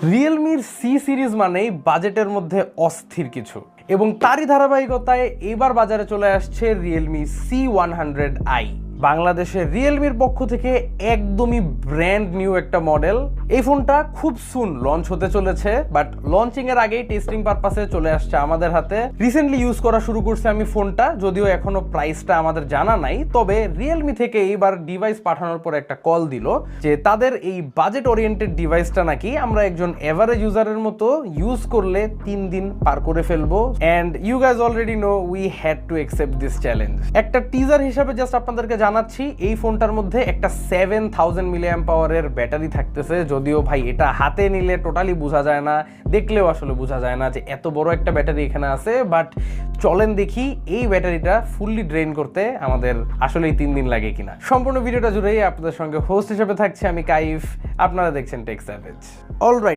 রিয়েলমির C series মানেই বাজেটের মধ্যে অস্থির কিছু, এবং তারই ধারাবাহিকতায় এবার বাজারে চলে আসছে রিয়েলমি C100i। বাংলাদেশে রিয়েলমির পক্ষ থেকে একদমই ব্র্যান্ড নিউ একটা মডেল। এই ফোনটা খুব সুন লঞ্চ হতে চলেছে, বাট লঞ্চিং এর আগেই টেস্টিং পারপাসে চলে আসছে আমাদের হাতে। রিসেন্টলি ইউজ করা শুরু করছে আমি ফোনটা, যদিও এখনো প্রাইসটা আমাদের জানা নাই। তবে রিয়েলমি থেকে এইবার ডিভাইস পাঠানোর পর একটা কল দিল যে তাদের এই বাজেট ওরিয়েন্টেড ডিভাইসটা নাকি আমরা একজন এভারেজ ইউজারের মতো ইউজ করলে 3 দিন পার করে ফেলবো। And you guys already know we had to accept this challenge. একটা টিজার হিসাবে জাস্ট আপনাদেরকে জানাচ্ছি, এই ফোনটার মধ্যে একটা 7000 মিলিঅ্যাম্প পাওয়ারের ব্যাটারি থাকতেছে। যদিও ভাই এটা হাতে নিলে টোটালি বোঝা যায় না, দেখলেও আসলে বোঝা যায় না যে এত বড় একটা ব্যাটারি এখানে আছে। বাট চলেন দেখি এই ব্যাটারিটা ফুললি ড্রেন করতে আমাদের আসলেই 3 দিন লাগে কিনা। সম্পূর্ণ ভিডিওটা জুড়েই আপনাদের সঙ্গে হোস্ট হিসেবে থাকছে আমি কাইফ, আপনারা দেখছেন টেক স্যাভেজ। অলরাইট,